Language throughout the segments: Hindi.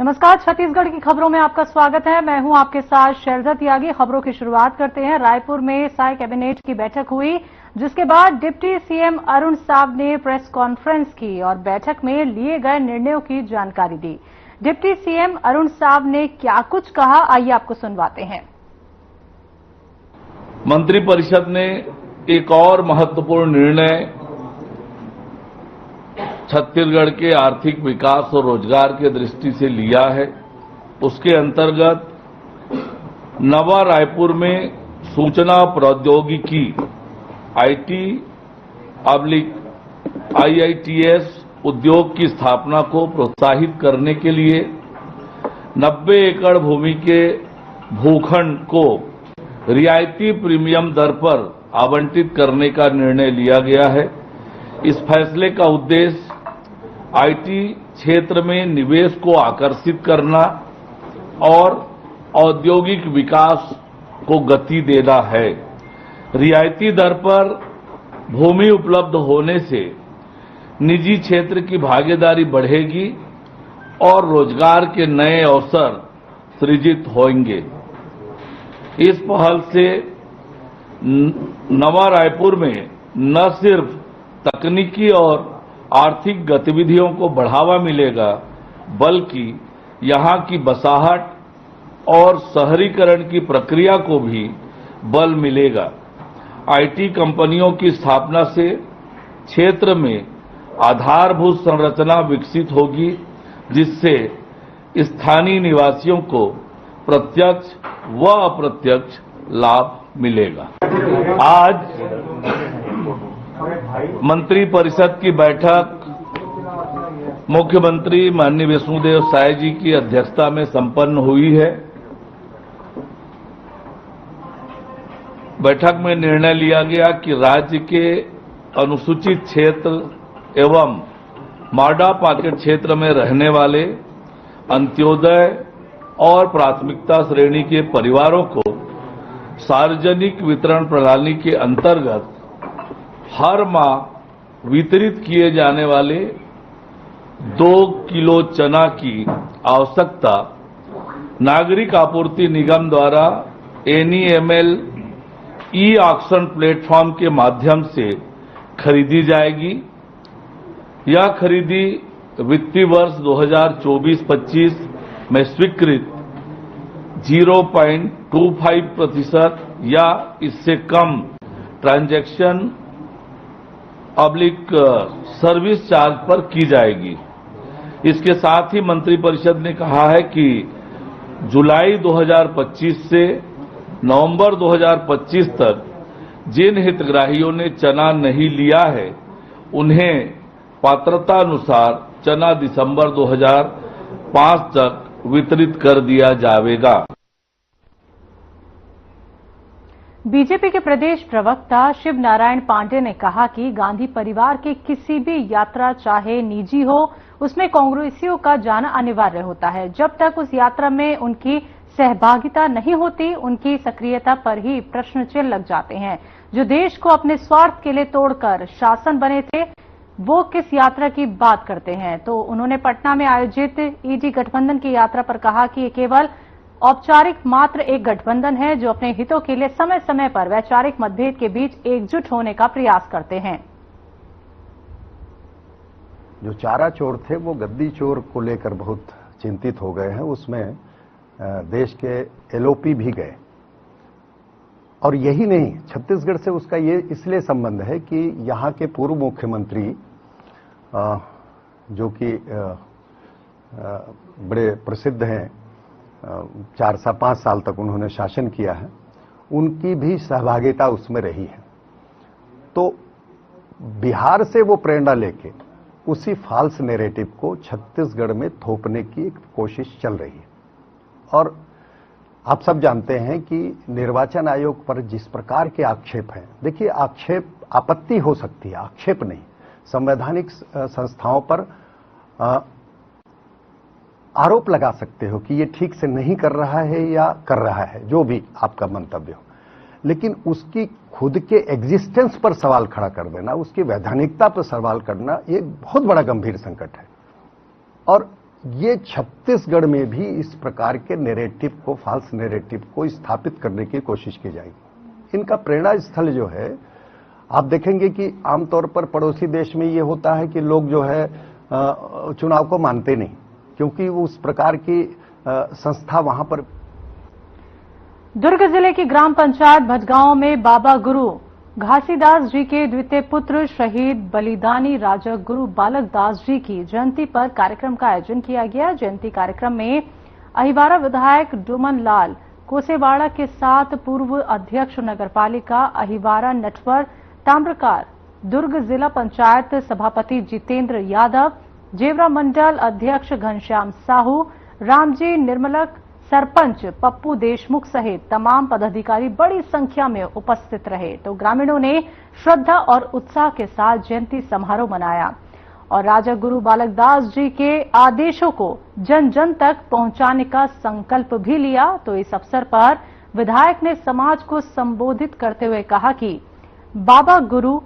नमस्कार, छत्तीसगढ़ की खबरों में आपका स्वागत है। मैं हूं आपके साथ शैलजा त्यागी। खबरों की शुरुआत करते हैं। रायपुर में साय कैबिनेट की बैठक हुई, जिसके बाद डिप्टी सीएम अरुण साव ने प्रेस कॉन्फ्रेंस की और बैठक में लिए गए निर्णयों की जानकारी दी। डिप्टी सीएम अरुण साव ने क्या कुछ कहा, आइए आपको सुनवाते हैं। मंत्रिपरिषद ने एक और महत्वपूर्ण निर्णय छत्तीसगढ़ के आर्थिक विकास और रोजगार की दृष्टि से लिया है। उसके अंतर्गत नवा रायपुर में सूचना प्रौद्योगिकी IITS उद्योग की स्थापना को प्रोत्साहित करने के लिए 90 एकड़ भूमि के भूखंड को रियायती प्रीमियम दर पर आवंटित करने का निर्णय लिया गया है। इस फैसले का उद्देश्य आईटी क्षेत्र में निवेश को आकर्षित करना और औद्योगिक विकास को गति देना है। रियायती दर पर भूमि उपलब्ध होने से निजी क्षेत्र की भागीदारी बढ़ेगी और रोजगार के नए अवसर सृजित होंगे। इस पहल से नवा रायपुर में न सिर्फ तकनीकी और आर्थिक गतिविधियों को बढ़ावा मिलेगा, बल्कि यहां की बसाहट और शहरीकरण की प्रक्रिया को भी बल मिलेगा। आईटी कंपनियों की स्थापना से क्षेत्र में आधारभूत संरचना विकसित होगी, जिससे स्थानीय निवासियों को प्रत्यक्ष व अप्रत्यक्ष लाभ मिलेगा। आज मंत्रिपरिषद की बैठक मुख्यमंत्री माननीय विष्णुदेव साय जी की अध्यक्षता में संपन्न हुई है। बैठक में निर्णय लिया गया कि राज्य के अनुसूचित क्षेत्र एवं माडा पॉकेट क्षेत्र में रहने वाले अंत्योदय और प्राथमिकता श्रेणी के परिवारों को सार्वजनिक वितरण प्रणाली के अंतर्गत हर माह वितरित किए जाने वाले 2 किलो चना की आवश्यकता नागरिक आपूर्ति निगम द्वारा NEML ऑक्शन प्लेटफॉर्म के माध्यम से खरीदी जाएगी। यह खरीदी वित्तीय वर्ष 2024-25 में स्वीकृत 0.25% या इससे कम ट्रांजैक्शन सर्विस चार्ज पर की जाएगी। इसके साथ ही मंत्रिपरिषद ने कहा है कि जुलाई 2025 से नवंबर 2025 तक जिन हितग्राहियों ने चना नहीं लिया है, उन्हें पात्रता अनुसार चना दिसंबर 2005 तक वितरित कर दिया जाएगा। बीजेपी के प्रदेश प्रवक्ता शिव नारायण पांडे ने कहा कि गांधी परिवार की किसी भी यात्रा चाहे निजी हो, उसमें कांग्रेसियों का जाना अनिवार्य होता है। जब तक उस यात्रा में उनकी सहभागिता नहीं होती, उनकी सक्रियता पर ही प्रश्न चिन्ह लग जाते हैं। जो देश को अपने स्वार्थ के लिए तोड़कर शासन बने थे, वो किस यात्रा की बात करते हैं। तो उन्होंने पटना में आयोजित ईडी गठबंधन की यात्रा पर कहा कि ये केवल औपचारिक मात्र एक गठबंधन है, जो अपने हितों के लिए समय समय पर वैचारिक मतभेद के बीच एकजुट होने का प्रयास करते हैं। जो चारा चोर थे वो गद्दी चोर को लेकर बहुत चिंतित हो गए हैं। उसमें देश के LOP भी गए, और यही नहीं, छत्तीसगढ़ से उसका ये इसलिए संबंध है कि यहाँ के पूर्व मुख्यमंत्री जो कि बड़े प्रसिद्ध हैं, 4 से 5 साल तक उन्होंने शासन किया है, उनकी भी सहभागिता उसमें रही है। तो बिहार से वो प्रेरणा लेके उसी फॉल्स नैरेटिव को छत्तीसगढ़ में थोपने की एक कोशिश चल रही है। और आप सब जानते हैं कि निर्वाचन आयोग पर जिस प्रकार के आक्षेप हैं, देखिए आक्षेप आपत्ति हो सकती है, आक्षेप नहीं। संवैधानिक संस्थाओं पर आरोप लगा सकते हो कि ये ठीक से नहीं कर रहा है या कर रहा है, जो भी आपका मंतव्य हो, लेकिन उसकी खुद के एग्जिस्टेंस पर सवाल खड़ा कर देना, उसकी वैधानिकता पर सवाल करना, ये बहुत बड़ा गंभीर संकट है। और ये छत्तीसगढ़ में भी इस प्रकार के नैरेटिव को, फॉल्स नैरेटिव को स्थापित करने की कोशिश की जाएगी। इनका प्रेरणा स्थल जो है, आप देखेंगे कि आमतौर पर पड़ोसी देश में ये होता है कि लोग जो है चुनाव को मानते नहीं, क्योंकि उस प्रकार की संस्था वहां पर। दुर्ग जिले की ग्राम पंचायत भटगांव में बाबा गुरु घासीदास जी के द्वितीय पुत्र शहीद बलिदानी राजा गुरु बालक दास जी की जयंती पर कार्यक्रम का आयोजन किया गया। जयंती कार्यक्रम में अहिवारा विधायक डुमन लाल कोसेवाड़ा के साथ पूर्व अध्यक्ष नगरपालिका अहिवारा नटवर ताम्रकार, दुर्ग जिला पंचायत सभापति जितेंद्र यादव, जेवरा मंडल अध्यक्ष घनश्याम साहू, रामजी निर्मलक, सरपंच पप्पू देशमुख सहित तमाम पदाधिकारी बड़ी संख्या में उपस्थित रहे। तो ग्रामीणों ने श्रद्धा और उत्साह के साथ जयंती समारोह मनाया और राजा गुरु बालक दास जी के आदेशों को जन जन तक पहुंचाने का संकल्प भी लिया। तो इस अवसर पर विधायक ने समाज को संबोधित करते हुए कहा कि बाबा गुरु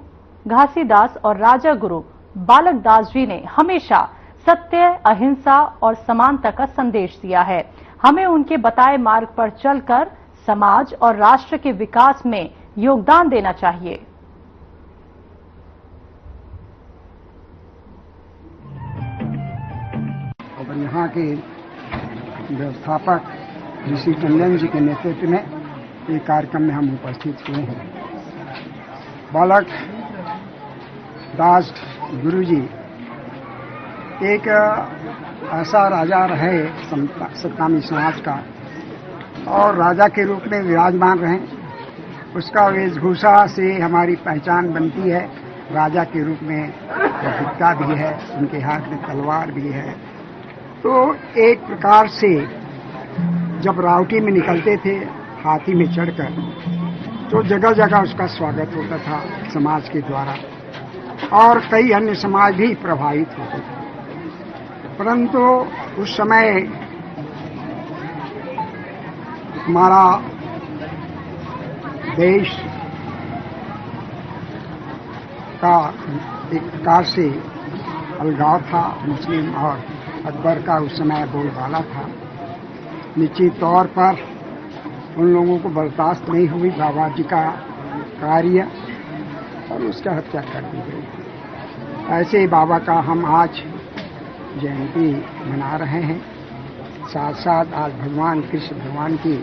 घासीदास और राजा गुरु बालक दास जी ने हमेशा सत्य, अहिंसा और समानता का संदेश दिया है। हमें उनके बताए मार्ग पर चलकर समाज और राष्ट्र के विकास में योगदान देना चाहिए। और यहाँ के व्यवस्थापक ऋषि टंडन जी के नेतृत्व में ये कार्यक्रम में हम उपस्थित हुए हैं। बालक दास गुरु जी एक ऐसा राजा रहे सतनामी समाज का और राजा के रूप में विराजमान रहे। उसका वेशभूषा से हमारी पहचान बनती है। राजा के रूप में सिक्का भी है, उनके हाथ में तलवार भी है। तो एक प्रकार से जब रावटी में निकलते थे हाथी में चढ़कर, तो जगह जगह उसका स्वागत होता था समाज के द्वारा और कई अन्य समाज भी प्रभावित होते थे। परंतु उस समय हमारा देश का एक प्रकार से अलगाव था मुस्लिम और अकबर का उस समय बोलबाला था। निश्चित तौर पर उन लोगों को बर्दाश्त नहीं हुई बाबा जी का कार्य और उसका हत्या कर दी गई। ऐसे ही बाबा का हम आज जयंती मना रहे हैं। साथ साथ आज भगवान कृष्ण भगवान की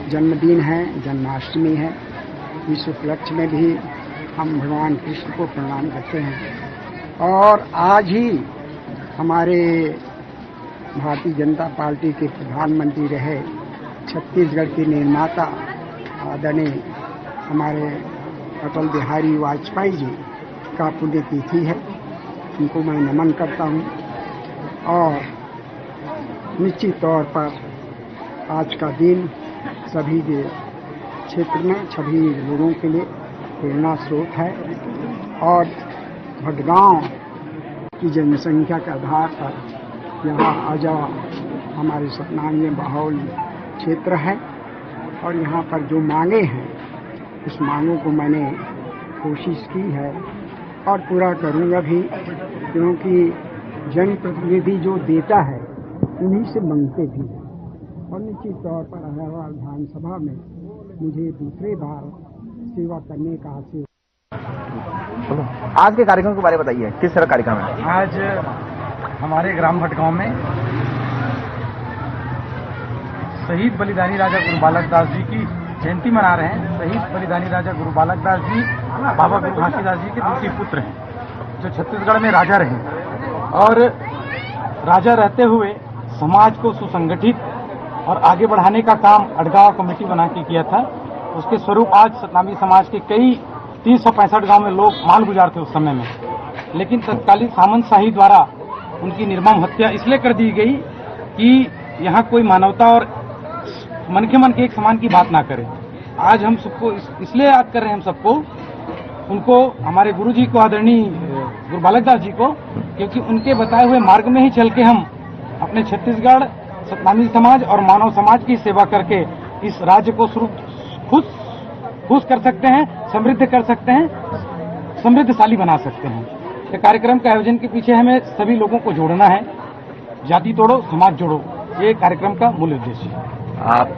जन्मदिन है, जन्माष्टमी है। इस उपलक्ष्य में भी हम भगवान कृष्ण को प्रणाम करते हैं। और आज ही हमारे भारतीय जनता पार्टी के प्रधानमंत्री रहे, छत्तीसगढ़ के निर्माता आदरणीय हमारे अटल बिहारी वाजपेयी जी का पुण्यतिथि है। उनको मैं नमन करता हूँ और निश्चित तौर पर आज का दिन सभी के क्षेत्र में सभी लोगों के लिए प्रेरणा स्रोत है। और भटगांव की जनसंख्या के आधार पर यहाँ आजा हमारे सतनामी बाहुल क्षेत्र है और यहाँ पर जो मांगे हैं उस मांगों को मैंने कोशिश की है और पूरा करूँगा भी, क्योंकि जनप्रतिनिधि जो देता है उन्हीं से मांगते भी हैं। और निश्चित तौर पर अहिवारा विधानसभा में मुझे दूसरी बार सेवा करने का आशीर्वाद। आज के कार्यक्रम के बारे में बताइए, किस तरह कार्यक्रम है? आज हमारे ग्राम भटगांव में शहीद बलिदानी राजा गुरु बालक दास जी की जयंती मना रहे हैं। शहीद बलिदानी राजा गुरु बालक दास जी बाबा गुरु घासीदास जी के द्वितीय पुत्र हैं, जो छत्तीसगढ़ में राजा रहे और राजा रहते हुए समाज को सुसंगठित और आगे बढ़ाने का काम अड़गांव कमेटी बना के किया था। उसके स्वरूप आज सतनामी समाज के कई 365 गांव में लोग माल गुजार थे उस समय में, लेकिन तत्कालीन सामंतशाही द्वारा उनकी निर्मम हत्या इसलिए कर दी गई कि यहाँ कोई मानवता और मन के मन के एक समान की बात ना करे। आज हम सबको इसलिए याद कर रहे हैं, हम सबको उनको, हमारे गुरु जी को, आदरणीय गुरु बालक दास जी को, क्योंकि उनके बताए हुए मार्ग में ही चल के हम अपने छत्तीसगढ़ सतनामी समाज और मानव समाज की सेवा करके इस राज्य को खुश कर सकते हैं, समृद्ध कर सकते हैं, समृद्धशाली बना सकते हैं। तो कार्यक्रम के आयोजन के पीछे हमें सभी लोगों को जोड़ना है जाति तोड़ो समाज जोड़ो, ये कार्यक्रम का मूल उद्देश्य है। आप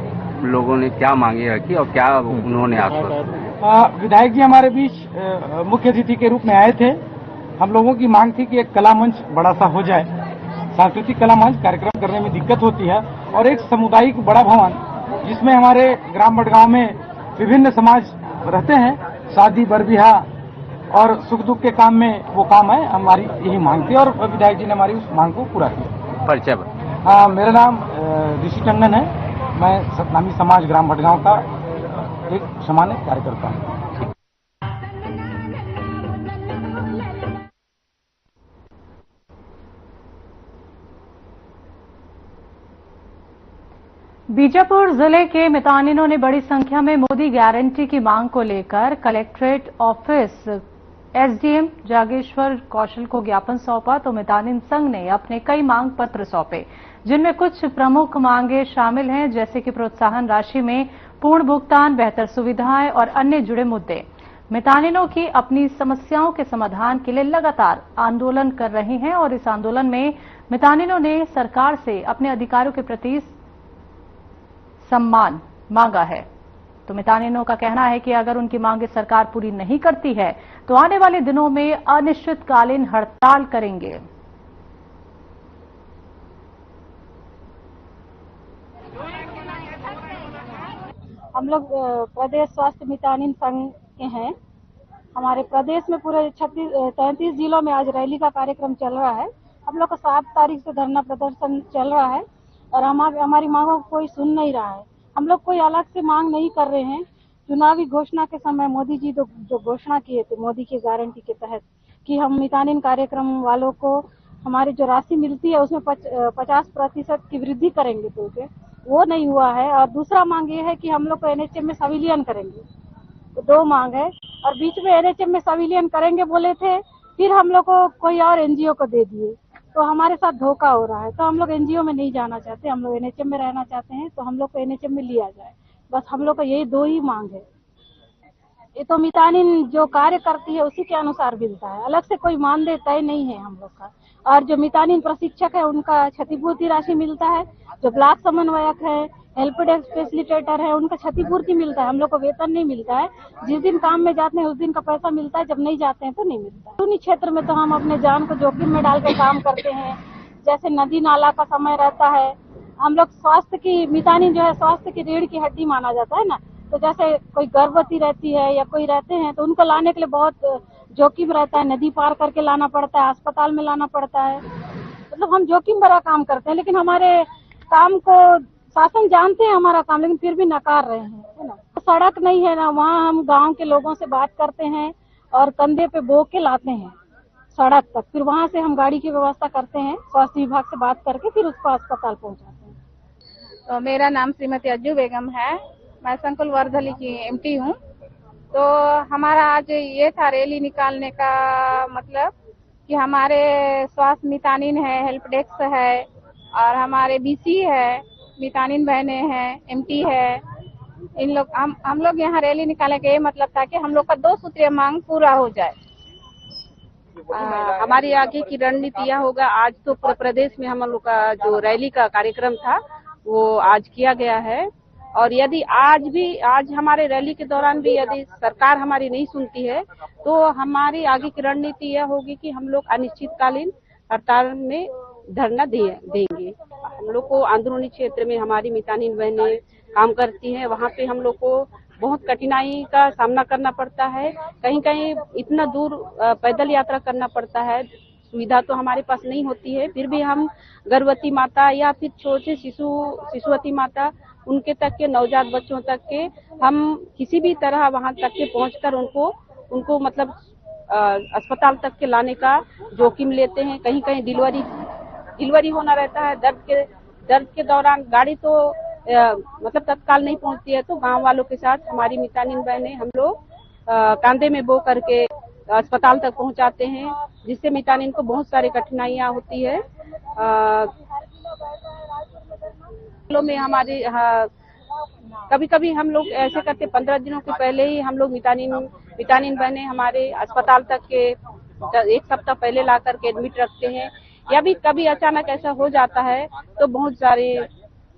लोगों ने क्या मांगे रखी और क्या उन्होंने आश्वासन? विधायक जी हमारे बीच मुख्य अतिथि के रूप में आए थे। हम लोगों की मांग थी कि एक कला मंच बड़ा सा हो जाए, सांस्कृतिक कला मंच कार्यक्रम करने में दिक्कत होती है, और एक सामुदायिक बड़ा भवन जिसमें हमारे ग्राम बड़गांव में विभिन्न समाज रहते हैं, शादी बरबियाह और सुख दुख के काम में वो काम है। हमारी यही मांग थी और विधायक जी ने हमारी उस मांग को पूरा किया। परिचय? मेरा नाम ऋषि टंडन है। मैं सतनामी समाज ग्राम भटगांव का एक सामान्य कार्यकर्ता हूँ। बीजापुर जिले के मितानिनों ने बड़ी संख्या में मोदी गारंटी की मांग को लेकर कलेक्ट्रेट ऑफिस एसडीएम जागेश्वर कौशल को ज्ञापन सौंपा, तो मितानिन संघ ने अपने कई मांग पत्र सौंपे, जिनमें कुछ प्रमुख मांगे शामिल हैं, जैसे कि प्रोत्साहन राशि में पूर्ण भुगतान, बेहतर सुविधाएं और अन्य जुड़े मुद्दे। मितानिनों की अपनी समस्याओं के समाधान के लिए लगातार आंदोलन कर रहे हैं और इस आंदोलन में मितानिनों ने सरकार से अपने अधिकारों के प्रति सम्मान मांगा है। तो मितानिनों का कहना है कि अगर उनकी मांगे सरकार पूरी नहीं करती है तो आने वाले दिनों में अनिश्चितकालीन हड़ताल करेंगे। हम लोग प्रदेश स्वास्थ्य मितानिन संघ के हैं। हमारे प्रदेश में पूरे 33 जिलों में आज रैली का कार्यक्रम चल रहा है। हम लोग का 7 तारीख से धरना प्रदर्शन चल रहा है और हमारी मांगों को कोई सुन नहीं रहा है। हम लोग कोई अलग से मांग नहीं कर रहे हैं। चुनावी घोषणा के समय मोदी जी जो घोषणा किए थे मोदी की गारंटी के तहत कि हम मितानिन कार्यक्रम वालों को हमारी जो राशि मिलती है उसमें 50% की वृद्धि करेंगे, तो वो नहीं हुआ है। और दूसरा मांग ये है कि हम लोग को एनएचएम में संविलियन करेंगे, तो 2 मांग है। और बीच में एनएचएम में संविलियन करेंगे बोले थे, फिर हम लोग को कोई और एनजीओ को दे दिए, तो हमारे साथ धोखा हो रहा है। तो हम लोग एनजीओ में नहीं जाना चाहते, हम लोग एनएचएम में रहना चाहते हैं, तो हम लोग को एनएचएम में लिया जाए। बस हम लोग का यही 2 ही मांग है। ये तो मितानिन जो कार्य करती है उसी के अनुसार मिलता है, अलग से कोई मानदेय तय नहीं है हम लोग का। और जो मितानिन प्रशिक्षक है उनका क्षतिपूर्ति राशि मिलता है, जो ब्लॉक समन्वयक है, हेल्प डेस्क फैसिलिटेटर है, उनका क्षतिपूर्ति मिलता है। हम लोग को वेतन नहीं मिलता है। जिस दिन काम में जाते हैं उस दिन का पैसा मिलता है, जब नहीं जाते हैं तो नहीं मिलता है। कानूनी क्षेत्र में तो हम अपने जान को जोखिम में डाल के काम करते हैं। जैसे नदी नाला का समय रहता है, हम लोग स्वास्थ्य की मितानिन जो है स्वास्थ्य की रीढ़ की हड्डी माना जाता है ना, तो जैसे कोई गर्भवती रहती है या कोई रहते हैं तो उनको लाने के लिए बहुत जोखिम रहता है, नदी पार करके लाना पड़ता है, अस्पताल में लाना पड़ता है। मतलब हम जोखिम भरा काम करते हैं, लेकिन हमारे काम को शासन जानते हैं हमारा काम, लेकिन फिर भी नकार रहे हैं, है ना। सड़क नहीं है ना, वहाँ हम गांव के लोगों से बात करते हैं और कंधे पे बो के लाते हैं सड़क तक, फिर वहाँ से हम गाड़ी की व्यवस्था करते हैं, स्वास्थ्य विभाग से बात करके फिर उसको अस्पताल पहुँचाते हैं। तो मेरा नाम श्रीमती अज्जू बेगम है, मैं संकुल वर्धली की एमटी हूँ। तो हमारा आज ये था रैली निकालने का मतलब कि हमारे स्वास्थ्य मितानिन है, हेल्प डेस्क है और हमारे बीसी है, मितानिन बहने हैं, एमटी है, इन लोग हम लोग यहाँ रैली निकालने का ये मतलब था कि हम लोग का 2 सूत्रीय मांग पूरा हो जाए। हमारी आगे की रणनीति यह होगा। आज तो पूरे प्रदेश में हम लोग का जो रैली का कार्यक्रम था वो आज किया गया है, और यदि आज हमारे रैली के दौरान भी यदि सरकार हमारी नहीं सुनती है तो हमारी आगे की रणनीति यह होगी कि हम लोग अनिश्चितकालीन हड़ताल में धरना देंगे। हम लोग को अंदरूनी क्षेत्र में हमारी मितानिन बहनें काम करती हैं, वहाँ पे हम लोग को बहुत कठिनाई का सामना करना पड़ता है। कहीं कहीं इतना दूर पैदल यात्रा करना पड़ता है, सुविधा तो हमारे पास नहीं होती है। फिर भी हम गर्भवती माता या फिर छोटे शिशुवती माता, उनके तक के नवजात बच्चों तक के हम किसी भी तरह वहां तक के पहुंचकर उनको मतलब अस्पताल तक के लाने का जोखिम लेते हैं। कहीं कहीं डिलीवरी होना रहता है, दर्द के दौरान गाड़ी तो मतलब तत्काल नहीं पहुंचती है, तो गांव वालों के साथ हमारी मितानिन बहनें हम लोग कांधे में बो करके अस्पताल तक पहुंचाते हैं, जिससे मितानिन को बहुत सारी कठिनाइयां होती है। में हमारे कभी कभी हम लोग ऐसे करते 15 दिनों के पहले ही हम लोग मितानिन बहनें हमारे अस्पताल तक के 1 सप्ताह पहले ला करके एडमिट रखते हैं। या भी कभी अचानक ऐसा हो जाता है तो बहुत सारी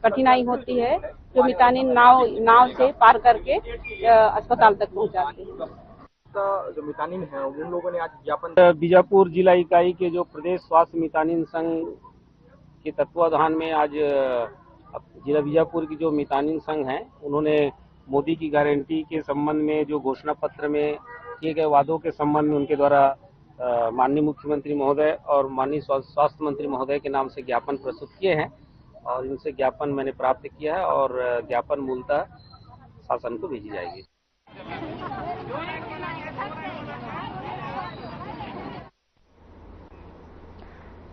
कठिनाई होती है, जो मितानिन नाव से पार करके अस्पताल तक पहुंचाते हैं। जो मितानिन है उन लोगों ने आज ज्ञापन बीजापुर जिला इकाई के जो प्रदेश स्वास्थ्य मितानिन संघ के तत्वाधान में आज जिला बीजापुर की जो मितानिन संघ है, उन्होंने मोदी की गारंटी के संबंध में जो घोषणा पत्र में किए गए वादों के संबंध में उनके द्वारा माननीय मुख्यमंत्री महोदय और माननीय स्वास्थ्य मंत्री महोदय के नाम से ज्ञापन प्रस्तुत किए हैं और इनसे ज्ञापन मैंने प्राप्त किया है और ज्ञापन मूलतः शासन को भेजी जाएगी।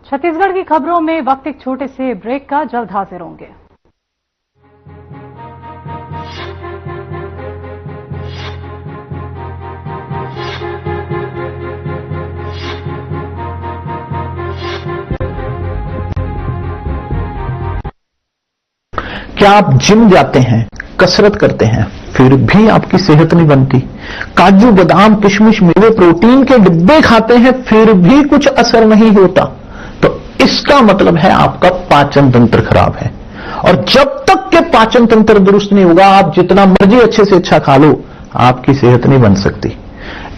छत्तीसगढ़ की खबरों में वक्त एक छोटे से ब्रेक का, जल्द हाजिर होंगे। क्या आप जिम जाते हैं, कसरत करते हैं, फिर भी आपकी सेहत नहीं बनती? काजू बादाम किशमिश मेवे प्रोटीन के डिब्बे खाते हैं फिर भी कुछ असर नहीं होता, तो इसका मतलब है आपका पाचन तंत्र खराब है। और जब तक के पाचन तंत्र दुरुस्त नहीं होगा, आप जितना मर्जी अच्छे से अच्छा खा लो, आपकी सेहत नहीं बन सकती।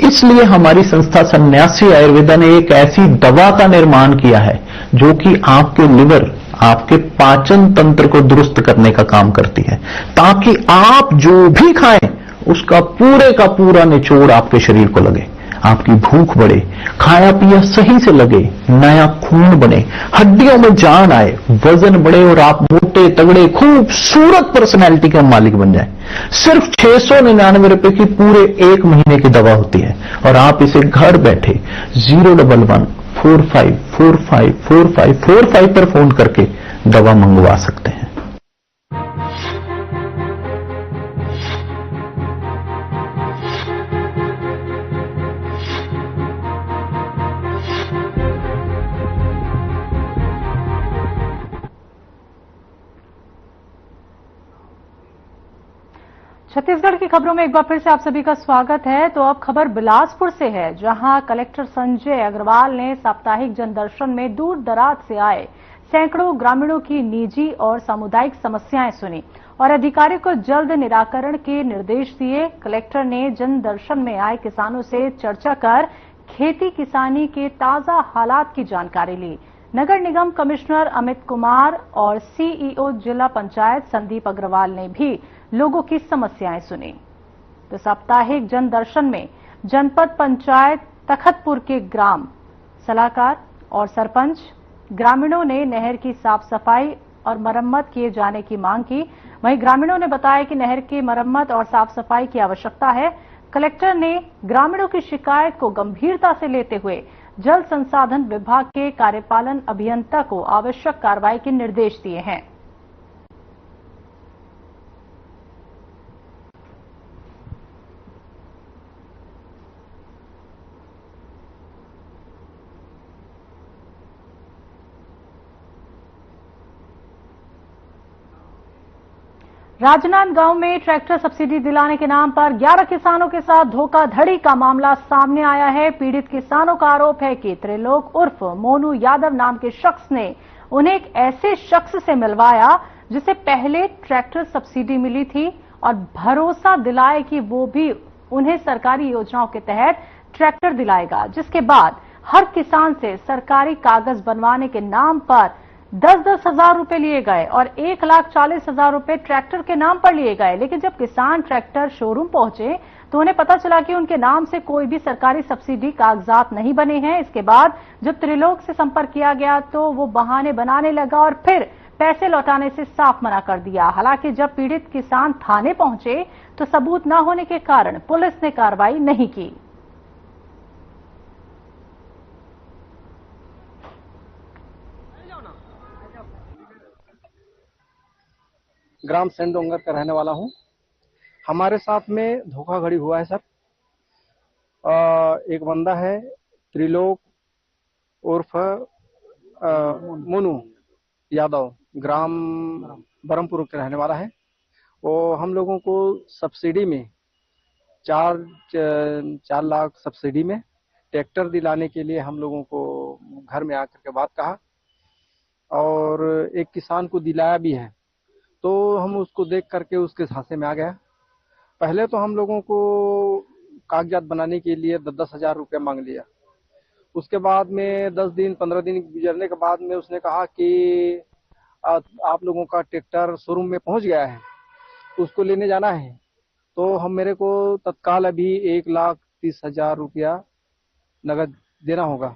इसलिए हमारी संस्था सन्यासी आयुर्वेदा ने एक ऐसी दवा का निर्माण किया है जो कि आपके लिवर, आपके पाचन तंत्र को दुरुस्त करने का काम करती है, ताकि आप जो भी खाएं उसका पूरे का पूरा निचोड़ आपके शरीर को लगे, आपकी भूख बढ़े, खाया पिया सही से लगे, नया खून बने, हड्डियों में जान आए, वजन बढ़े और आप मोटे तगड़े खूबसूरत पर्सनैलिटी के मालिक बन जाएं। सिर्फ 699 रुपए की पूरे 1 महीने की दवा होती है और आप इसे घर बैठे 011-45454545 पर फोन करके दवा मंगवा सकते हैं। छत्तीसगढ़ की खबरों में एक बार फिर से आप सभी का स्वागत है। तो अब खबर बिलासपुर से है, जहां कलेक्टर संजय अग्रवाल ने साप्ताहिक जनदर्शन में दूर दराज से आए सैकड़ों ग्रामीणों की निजी और सामुदायिक समस्याएं सुनी और अधिकारियों को जल्द निराकरण के निर्देश दिए। कलेक्टर ने जनदर्शन में आए किसानों से चर्चा कर खेती किसानी के ताजा हालात की जानकारी ली। नगर निगम कमिश्नर अमित कुमार और सीईओ जिला पंचायत संदीप अग्रवाल ने भी लोगों की समस्याएं सुनी। तो साप्ताहिक जनदर्शन में जनपद पंचायत तखतपुर के ग्राम सलाहकार और सरपंच ग्रामीणों ने नहर की साफ सफाई और मरम्मत किए जाने की मांग की। वहीं ग्रामीणों ने बताया कि नहर की मरम्मत और साफ सफाई की आवश्यकता है। कलेक्टर ने ग्रामीणों की शिकायत को गंभीरता से लेते हुए जल संसाधन विभाग के कार्यपालन अभियंता को आवश्यक कार्रवाई के निर्देश दिए हैं। राजनांदगांव में ट्रैक्टर सब्सिडी दिलाने के नाम पर 11 किसानों के साथ धोखाधड़ी का मामला सामने आया है। पीड़ित किसानों का आरोप है कि त्रिलोक उर्फ मोनू यादव नाम के शख्स ने उन्हें एक ऐसे शख्स से मिलवाया जिसे पहले ट्रैक्टर सब्सिडी मिली थी और भरोसा दिलाए कि वो भी उन्हें सरकारी योजनाओं के तहत ट्रैक्टर दिलाएगा, जिसके बाद हर किसान से सरकारी कागज बनवाने के नाम पर 10-10 हजार रुपए लिए गए और 1,40,000 रुपए ट्रैक्टर के नाम पर लिए गए। लेकिन जब किसान ट्रैक्टर शोरूम पहुंचे तो उन्हें पता चला कि उनके नाम से कोई भी सरकारी सब्सिडी कागजात नहीं बने हैं। इसके बाद जब त्रिलोक से संपर्क किया गया तो वो बहाने बनाने लगा और फिर पैसे लौटाने से साफ मना कर दिया। हालांकि जब पीड़ित किसान थाने पहुंचे तो सबूत न होने के कारण पुलिस ने कार्रवाई नहीं की। ग्राम सेंडोंगर का रहने वाला हूं। हमारे साथ में धोखाधड़ी हुआ है सर। एक बंदा है त्रिलोक उर्फ मोनू यादव, ग्राम बरमपुर का रहने वाला है। वो हम लोगों को सब्सिडी में 4 लाख सब्सिडी में ट्रैक्टर दिलाने के लिए हम लोगों को घर में आकर के बात कहा और एक किसान को दिलाया भी है। तो हम उसको देख करके उसके झांसे में आ गया। पहले तो हम लोगों को कागजात बनाने के लिए 10,000 रुपया मांग लिया। उसके बाद में 10 दिन 15 दिन गुजरने के बाद में उसने कहा कि आप लोगों का ट्रैक्टर शोरूम में पहुंच गया है, उसको लेने जाना है। तो हम मेरे को तत्काल अभी 1,30,000 रुपया नगद देना होगा।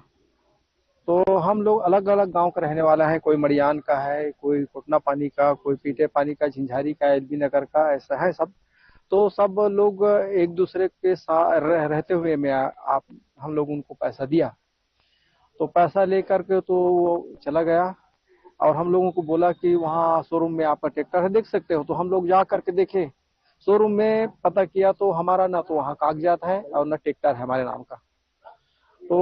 तो हम लोग अलग अलग गांव का रहने वाला है, कोई मड़ियान का है, कोई कोटना पानी का, कोई पीटे पानी का, झिंझारी का, एलबी नगर का, ऐसा है सब। तो सब लोग एक दूसरे के साथ रहते हुए में हम लोग उनको पैसा दिया। तो पैसा लेकर के तो वो चला गया और हम लोगों को बोला कि वहाँ शोरूम में आपका ट्रैक्टर है, देख सकते हो। तो हम लोग जा करके देखे, शोरूम में पता किया तो हमारा ना तो वहाँ कागजात है और ना ट्रैक्टर है हमारे नाम का। तो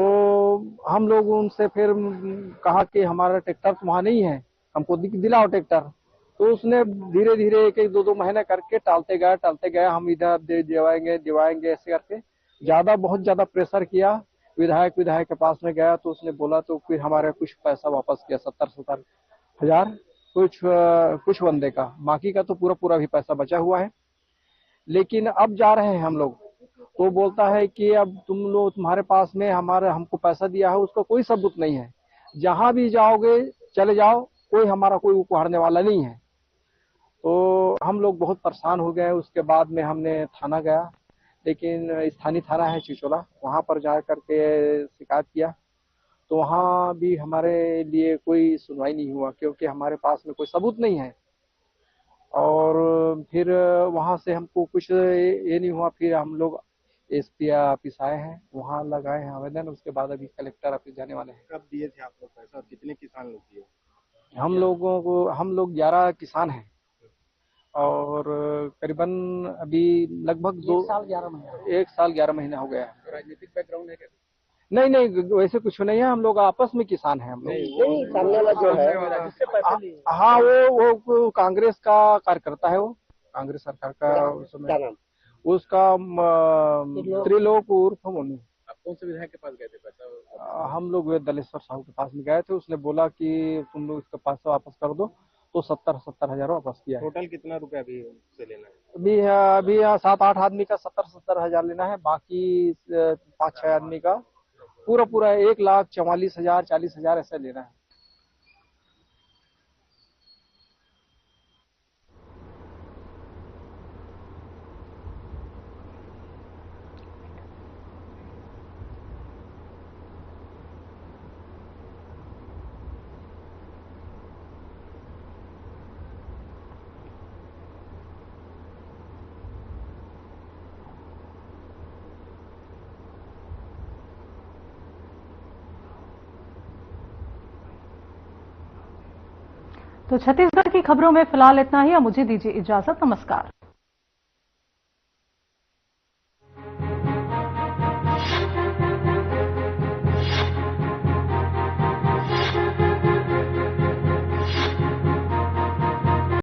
हम लोग उनसे फिर कहा कि हमारा ट्रैक्टर तो वहाँ नहीं है, हमको दिलाओ ट्रैक्टर। तो उसने धीरे धीरे 1-2 महीने करके टालते गए, हम इधर दिवाएंगे ऐसे करके बहुत ज्यादा प्रेशर किया। विधायक के पास में गया तो उसने बोला, तो फिर हमारे कुछ पैसा वापस किया, 70 हजार कुछ बंदे का, बाकी का तो पूरा भी पैसा बचा हुआ है। लेकिन अब जा रहे हैं हम लोग, तो बोलता है कि अब तुम्हारे पास में हमको पैसा दिया है, उसका कोई सबूत नहीं है। जहां भी जाओगे चले जाओ, कोई उपहारने वाला नहीं है। तो हम लोग बहुत परेशान हो गए। उसके बाद में हमने थाना गया, लेकिन स्थानीय थाना है चिचोला, वहां पर जा करके शिकायत किया। तो वहां भी हमारे लिए कोई सुनवाई नहीं हुआ, क्योंकि हमारे पास में कोई सबूत नहीं है। और फिर वहां से हमको कुछ ये नहीं हुआ। फिर हम लोग एसपी ऑफिस आए हैं, वहाँ लगाए हैं आवेदन। उसके बाद अभी कलेक्टर ऑफिस जाने वाले हैं। कब दिए थे आप लोग पैसा और कितने किसान लोग दिए? हम लोग 11 किसान हैं और करीबन अभी लगभग 1 साल 11 महीना हो गया है। राजनीतिक बैकग्राउंड है क्या? नहीं, वैसे कुछ नहीं है। हम लोग आपस में किसान हैं। हम लोग सामने वाला जो है, हाँ, वो कांग्रेस का कार्यकर्ता है। वो कांग्रेस सरकार का उस समय उसका त्रिलोक उर्फ मोनू। आप कौन से विधायक के पास गए थे पैसा? हम लोग दलेश्वर साहू के पास में गए थे। उसने बोला कि तुम लोग इसका पैसा वापस कर दो, तो 70 हजार वापस किया है। टोटल कितना रुपया अभी से लेना है? अभी 7-8 आदमी का 70 हजार लेना है, बाकी 5-6 आदमी का पूरा 1,44,000 40,000 ऐसा लेना है। तो छत्तीसगढ़ की खबरों में फिलहाल इतना ही। अब मुझे दीजिए इजाजत। नमस्कार।